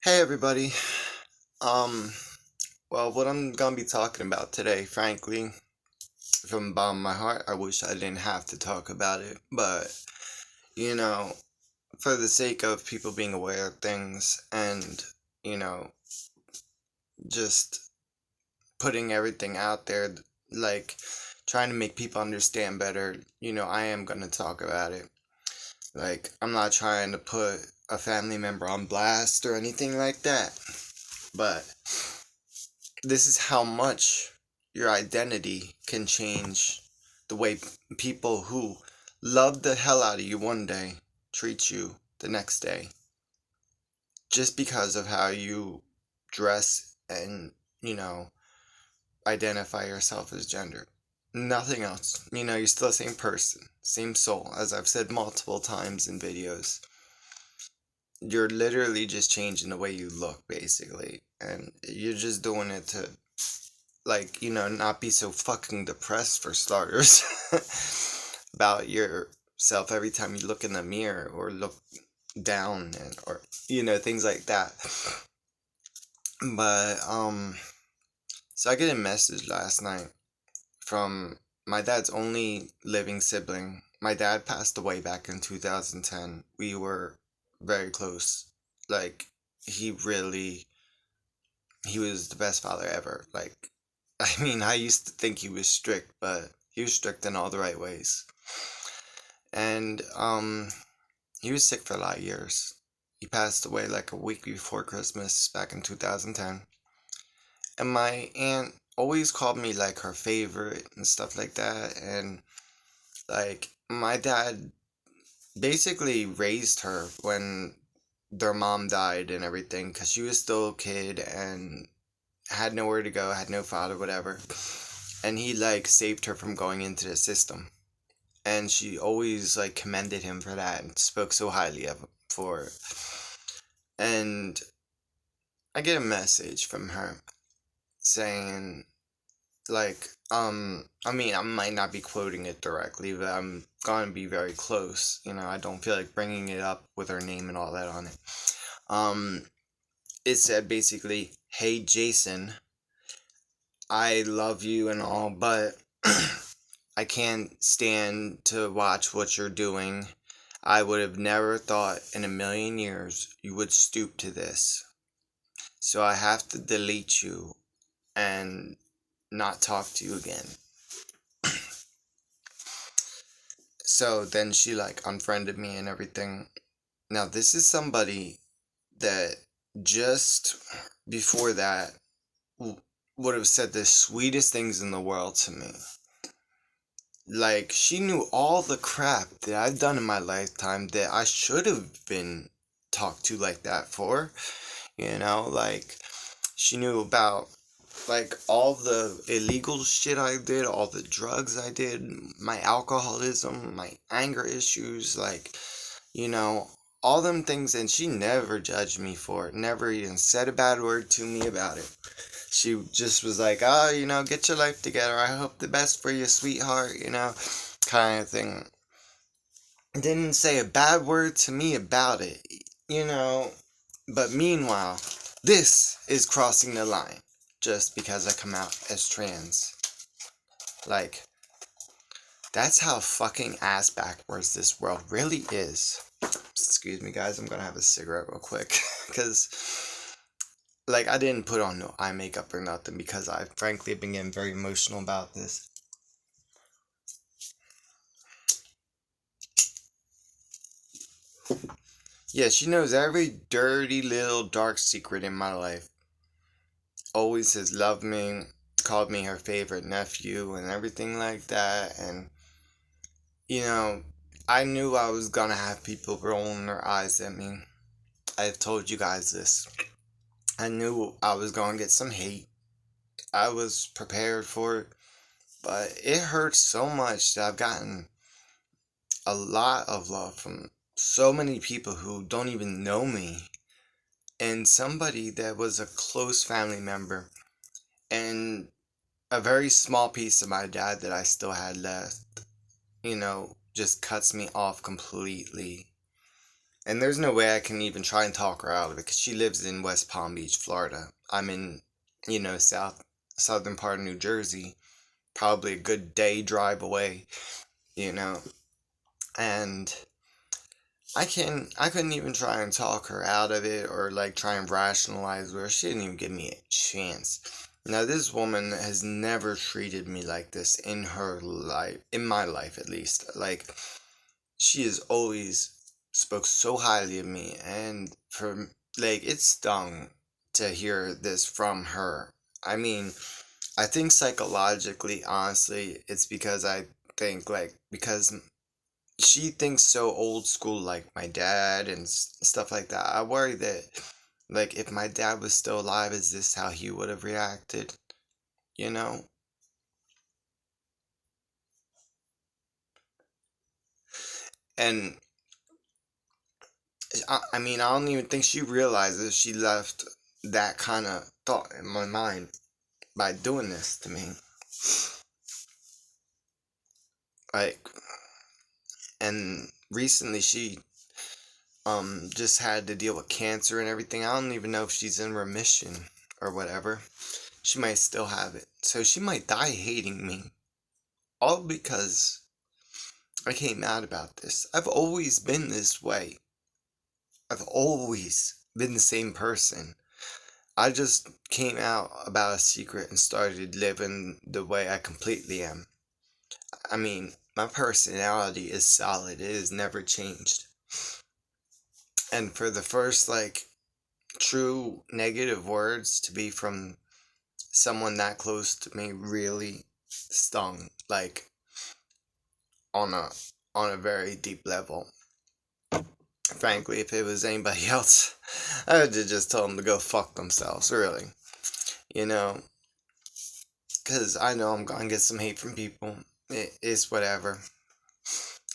Hey everybody. Um, what I'm gonna be talking about today, frankly, from the bottom of my heart, I wish I didn't have to talk about it, but you know, for the sake of people being aware of things and, you know, just putting everything out there, like trying to make people understand better, I am gonna talk about it. Like, I'm not trying to put a family member on blast or anything like that, but this is how much your identity can change the way people who love the hell out of you one day treat you the next day, just because of how you dress and, you know, identify yourself as gender. Nothing else. You're still the same person, same soul, as I've said multiple times in videos. You're literally just changing the way you look, basically, and you're just doing it to, like, not be so fucking depressed, for starters, about yourself every time you look in the mirror or look down, and or things like that. But so I get a message last night from my dad's only living sibling. My dad passed away back in 2010. We were very close. Like, he really, he was the best father ever. Like, I mean, I used to think he was strict, but he was strict in all the right ways. And he was sick for a lot of years. He passed away like a week before Christmas back in 2010. And my aunt always called me like her favorite and stuff like that. And like, my dad basically raised her when their mom died and everything, because she was still a kid and had nowhere to go, had no father, whatever. And he like saved her from going into the system. And she always like commended him for that and spoke so highly of him for it. And I get a message from her saying, like, I mean, I might not be quoting it directly, but I'm gonna be very close. I don't feel like bringing it up with her name and all that on it. It said basically, "Hey Jason, I love you and all, but I can't stand to watch what you're doing. I would have never thought in a million years you would stoop to this. So I have to delete you and not talk to you again." So then she like unfriended me and everything. Now, this is somebody that just before that would have said the sweetest things in the world to me. Like, she knew all the crap that I've done in my lifetime that I should have been talked to like that for. Like, she knew about, like, all the illegal shit I did, all the drugs I did, my alcoholism, my anger issues, like, you know, all them things, and she never judged me for it, never even said a bad word to me about it. She just was like, "Oh, get your life together. I hope the best for you, sweetheart," kind of thing. Didn't say a bad word to me about it, you know. But meanwhile, this is crossing the line just because I come out as trans. Like, that's how fucking ass backwards this world really is. Excuse me, guys, I'm gonna have a cigarette real quick. Because, like, I didn't put on no eye makeup or nothing because I frankly been getting very emotional about this. Yeah, she knows every dirty little dark secret in my life. Always has loved me, called me her favorite nephew, and everything like that. And, you know, I knew I was gonna have people rolling their eyes at me. I've told you guys this. I knew I was gonna get some hate. I was prepared for it. But it hurts so much that I've gotten a lot of love from so many people who don't even know me. And somebody that was a close family member. And a very small piece of my dad that I still had left, just cuts me off completely. And there's no way I can even try and talk her out of it because she lives in West Palm Beach, Florida. I'm in, southern part of New Jersey, probably a good day drive away, you know. And I couldn't even try and talk her out of it or like try and rationalize with her. She didn't even give me a chance. Now this woman has never treated me like this in her life, in my life at least. Like she has always spoke so highly of me, and for like it stung to hear this from her. I mean, I think psychologically, honestly, it's because I think like because she thinks so old school like my dad and stuff like that. I worry that like if my dad was still alive, is this how he would have reacted, you know? And I mean, I don't even think she realizes she left that kind of thought in my mind by doing this to me. Like, and recently she just had to deal with cancer and everything. I don't even know if she's in remission or whatever. She might still have it. So she might die hating me. All because I came out about this. I've always been this way. I've always been the same person. I just came out about a secret and started living the way I completely am. I mean, my personality is solid. It has never changed. And for the first, like, true negative words to be from someone that close to me really stung, like, on a very deep level. Frankly, if it was anybody else, I would have just told them to go fuck themselves, really. You know, because I know I'm gonna get some hate from people. It is whatever.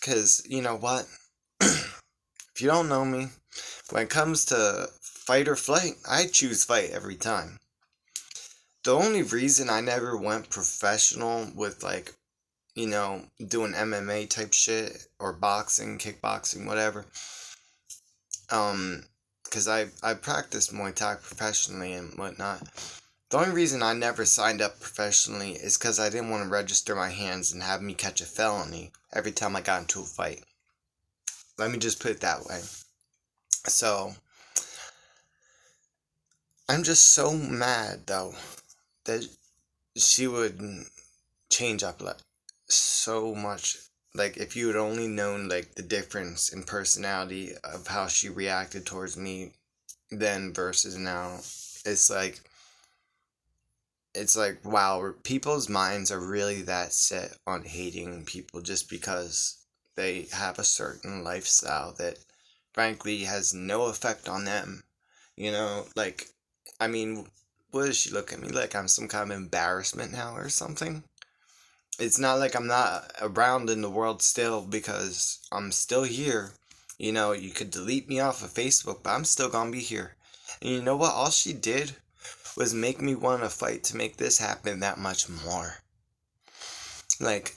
Because, you know what? If you don't know me, when it comes to fight or flight, I choose fight every time. The only reason I never went professional with, like, doing MMA type shit or boxing, kickboxing, whatever, because I practiced Muay Thai professionally and whatnot. The only reason I never signed up professionally is because I didn't want to register my hands and have me catch a felony every time I got into a fight. Let me just put it that way. So, I'm just so mad though that she would change up like so much. Like if you had only known like the difference in personality of how she reacted towards me then versus now, it's like wow, people's minds are really that set on hating people just because they have a certain lifestyle that frankly has no effect on them. Like, I mean, what does she look at me like I'm some kind of embarrassment now or something? It's not like I'm not around in the world still because I'm still here. You could delete me off of Facebook, but I'm still gonna be here. And you know what? All she did was make me want to fight to make this happen that much more. Like,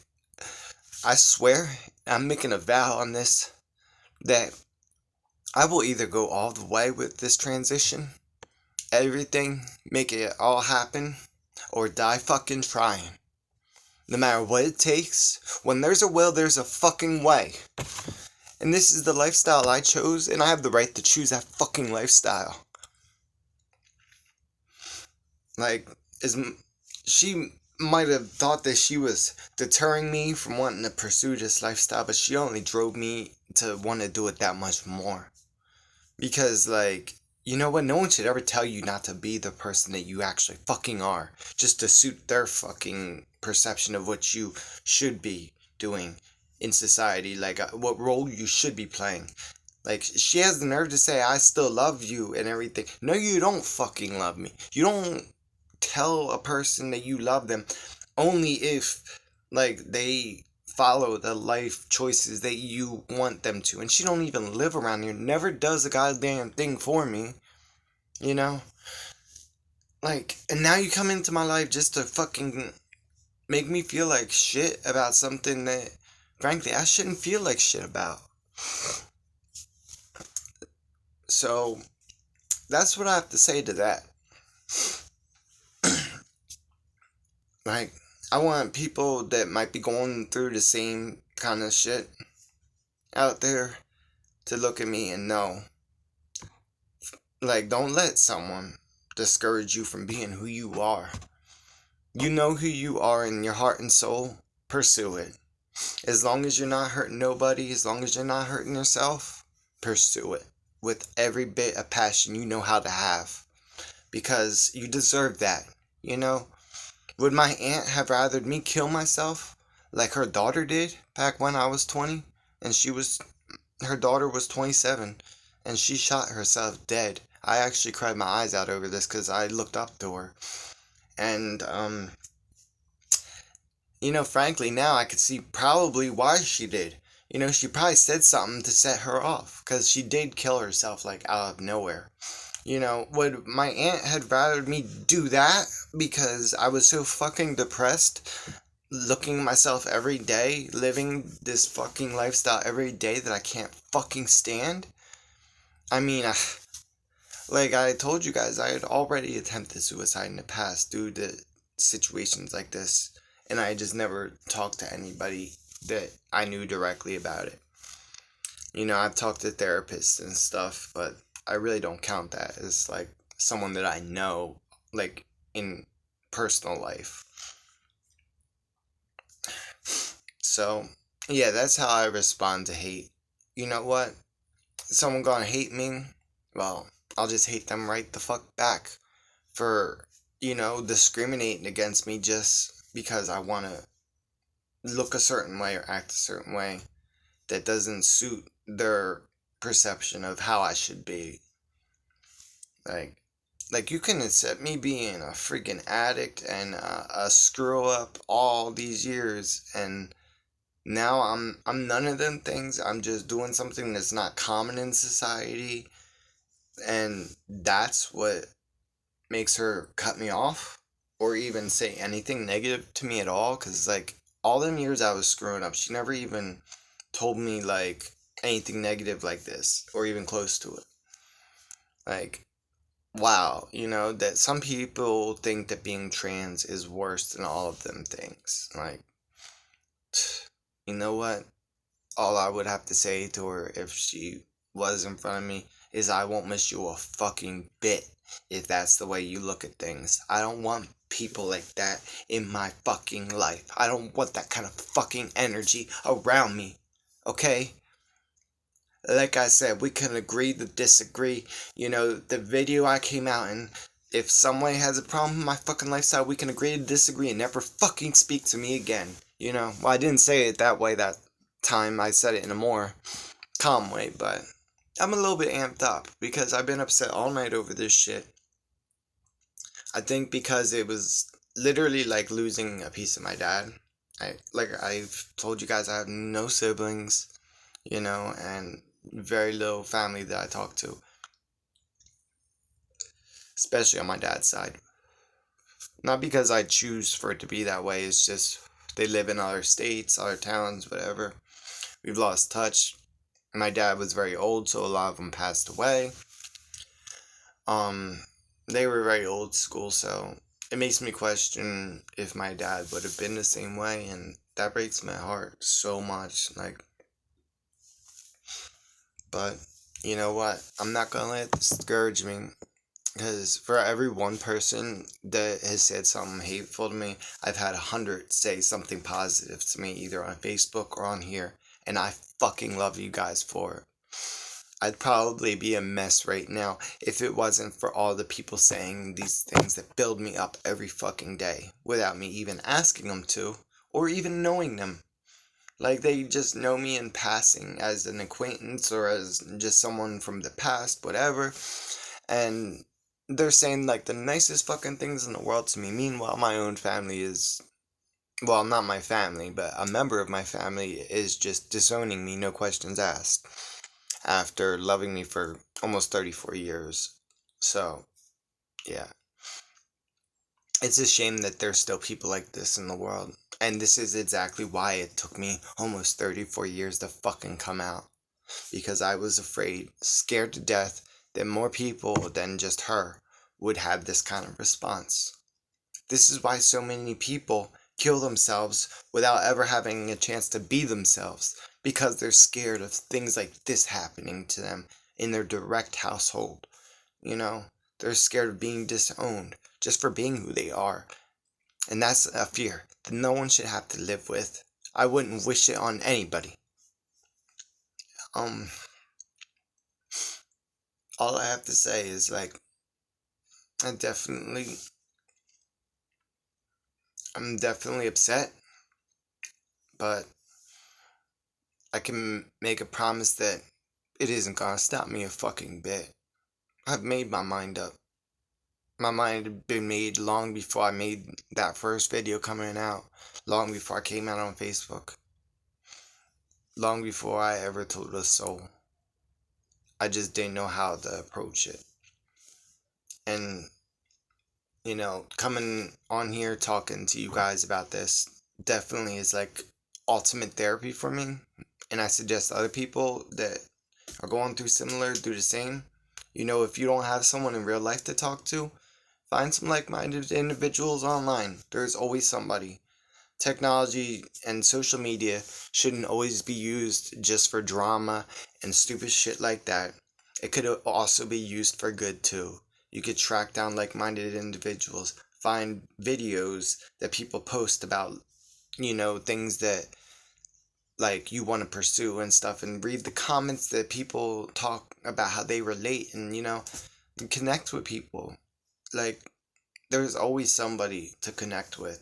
I swear, I'm making a vow on this that I will either go all the way with this transition, everything, make it all happen, or die fucking trying. No matter what it takes, when there's a will, there's a fucking way. And this is the lifestyle I chose, and I have the right to choose that fucking lifestyle. Like, she might have thought that she was deterring me from wanting to pursue this lifestyle, but she only drove me to want to do it that much more. Because, like, you know what? No one should ever tell you not to be the person that you actually fucking are, just to suit their fucking perception of what you should be doing in society, like what role you should be playing. Like, she has the nerve to say, I still love you and everything. No, you don't fucking love me. You don't tell a person that you love them only if, like, they follow the life choices that you want them to. And she don't even live around here, never does a goddamn thing for me, you know? Like, and now you come into my life just to fucking make me feel like shit about something that, frankly, I shouldn't feel like shit about. So that's what I have to say to that. Like, I want people that might be going through the same kind of shit out there to look at me and know. Like, don't let someone discourage you from being who you are. You know who you are in your heart and soul. Pursue it. As long as you're not hurting nobody, as long as you're not hurting yourself, pursue it with every bit of passion you know how to have. Because you deserve that, you know? Would my aunt have rathered me kill myself like her daughter did back when I was 20? And her daughter was 27 and she shot herself dead. I actually cried my eyes out over this because I looked up to her. And, frankly, now I could see probably why she did. She probably said something to set her off because she did kill herself, like, out of nowhere. Would my aunt had rather me do that because I was so fucking depressed, looking at myself every day, living this fucking lifestyle every day that I can't fucking stand? I mean, like I told you guys, I had already attempted suicide in the past due to situations like this, and I just never talked to anybody that I knew directly about it. I've talked to therapists and stuff, but I really don't count that as like someone that I know, like in personal life. So, yeah, that's how I respond to hate. You know what? Someone gonna hate me? Well, I'll just hate them right the fuck back for, discriminating against me just because I wanna look a certain way or act a certain way that doesn't suit their perception of how I should be. Like you can accept me being a freaking addict and a screw up all these years, and now I'm none of them things. I'm just doing something that's not common in society, and that's what makes her cut me off or even say anything negative to me at all. Cause like all them years I was screwing up, she never even told me like anything negative like this or even close to it. Like, wow, that some people think that being trans is worse than all of them things. Like, you know what? All I would have to say to her if she was in front of me is I won't miss you a fucking bit if that's the way you look at things. I don't want people like that in my fucking life. I don't want that kind of fucking energy around me. Okay? Like I said, we can agree to disagree. The video I came out in, if someone has a problem with my fucking lifestyle, we can agree to disagree and never fucking speak to me again. Well, I didn't say it that way that time. I said it in a more calm way, but I'm a little bit amped up because I've been upset all night over this shit. I think because it was literally like losing a piece of my dad. I've told you guys, I have no siblings, and very little family that I talk to, especially on my dad's side. Not because I choose for it to be that way, it's just they live in other states, other towns, whatever. We've lost touch. My dad was very old, so a lot of them passed away. They were very old school, so it makes me question if my dad would have been the same way, and that breaks my heart so much. Like, but you know what? I'm not gonna let it discourage me. Because for every one person that has said something hateful to me, I've had 100 say something positive to me, either on Facebook or on here. And I fucking love you guys for it. I'd probably be a mess right now if it wasn't for all the people saying these things that build me up every fucking day without me even asking them to or even knowing them. Like, they just know me in passing as an acquaintance or as just someone from the past, whatever. And they're saying, like, the nicest fucking things in the world to me. Meanwhile, my own family is... Well, not my family, but a member of my family is just disowning me, no questions asked. After loving me for almost 34 years. So, yeah. It's a shame that there's still people like this in the world. And this is exactly why it took me almost 34 years to fucking come out. Because I was afraid, scared to death, then more people than just her would have this kind of response. This is why so many people kill themselves without ever having a chance to be themselves, because they're scared of things like this happening to them in their direct household. They're scared of being disowned just for being who they are. And that's a fear that no one should have to live with. I wouldn't wish it on anybody. Um, all I have to say is, like, I'm definitely upset, but I can make a promise that it isn't gonna stop me a fucking bit. I've made my mind up. My mind had been made long before I made that first video coming out, long before I came out on Facebook, long before I ever told a soul. I just didn't know how to approach it. And, coming on here talking to you guys about this definitely is like ultimate therapy for me. And I suggest other people that are going through similar do the same. If you don't have someone in real life to talk to, find some like-minded individuals online. There's always somebody. Technology and social media shouldn't always be used just for drama and stupid shit like that. It could also be used for good too. You could track down like-minded individuals, find videos that people post about, things that like you want to pursue and stuff, and read the comments that people talk about how they relate, and connect with people. Like, there's always somebody to connect with.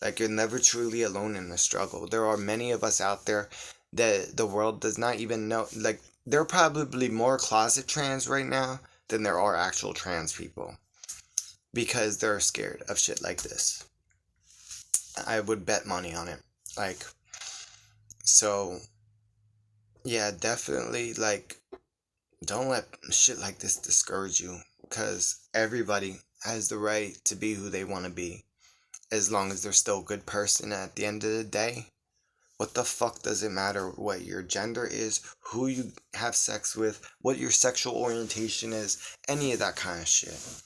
Like, you're never truly alone in the struggle. There are many of us out there that the world does not even know. Like, there are probably more closet trans right now than there are actual trans people, because they're scared of shit like this. I would bet money on it. Like, so yeah, definitely, like, don't let shit like this discourage you, because everybody has the right to be who they want to be, as long as they're still a good person. At the end of the day, what the fuck does it matter what your gender is, who you have sex with, what your sexual orientation is, any of that kind of shit.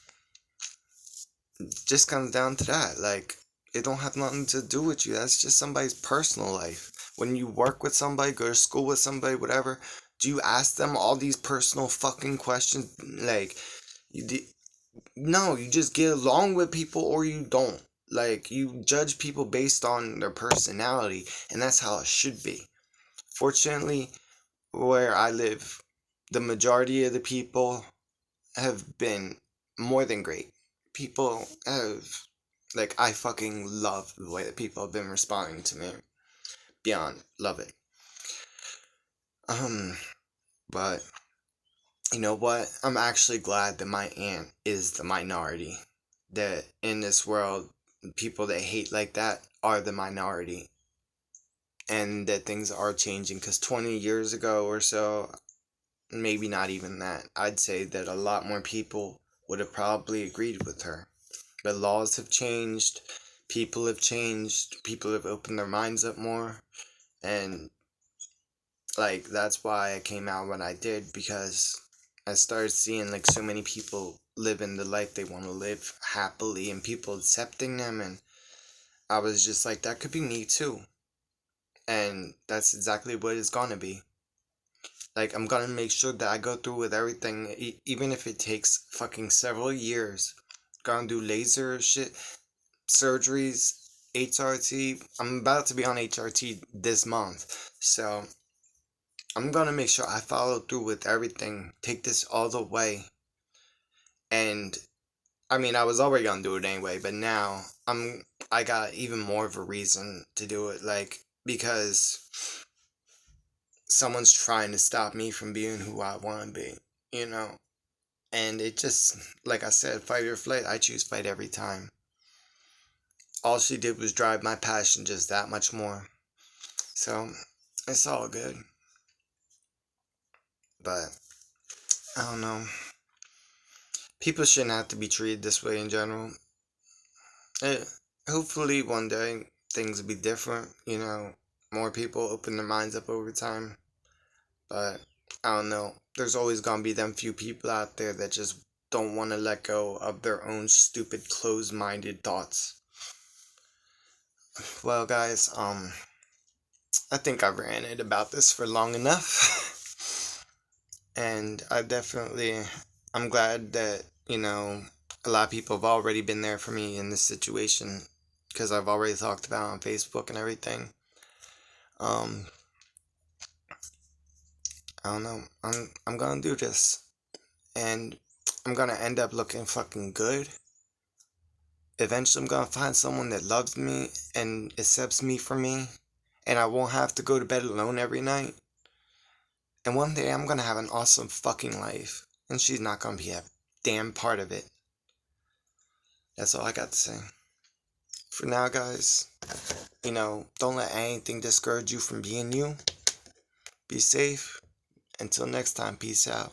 It just comes down to that. Like, it don't have nothing to do with you. That's just somebody's personal life. When you work with somebody, go to school with somebody, whatever, do you ask them all these personal fucking questions? Like, no, you just get along with people or you don't. Like, you judge people based on their personality, and that's how it should be. Fortunately, where I live, the majority of the people have been more than great. People have, like, I fucking love the way that people have been responding to me. Beyond, love it. But you know what? I'm actually glad that my aunt is the minority. That in this world, people that hate like that are the minority. And that things are changing, because 20 years ago or so, maybe not even that, I'd say that a lot more people would have probably agreed with her. But laws have changed, people have changed, people have opened their minds up more, and like, that's why I came out when I did, because I started seeing like so many people living the life they want to live happily, and people accepting them, and I was just like, that could be me too. And that's exactly what it's gonna be. Like, I'm gonna make sure that I go through with everything, even if it takes fucking several years. Gonna do laser shit, surgeries, HRT. I'm about to be on HRT this month, so I'm gonna make sure I follow through with everything, take this all the way. And I mean, I was already gonna do it anyway, but now I got even more of a reason to do it, like, because someone's trying to stop me from being who I want to be, you know? And it just, like I said, fight or flight, I choose fight every time. All she did was drive my passion just that much more. So, it's all good. But, I don't know. People shouldn't have to be treated this way in general. Hopefully one day things will be different, more people open their minds up over time. But I don't know. there's always gonna be them few people out there that just don't want to let go of their own stupid closed-minded thoughts. Well, guys, I think I've ranted about this for long enough. And I'm glad that, a lot of people have already been there for me in this situation, because I've already talked about it on Facebook and everything. I don't know. I'm gonna do this, and I'm gonna end up looking fucking good. Eventually, I'm gonna find someone that loves me and accepts me for me, and I won't have to go to bed alone every night. And one day, I'm gonna have an awesome fucking life, and she's not gonna be a damn part of it. That's all I got to say. For now, guys, don't let anything discourage you from being you. Be safe. Until next time, peace out.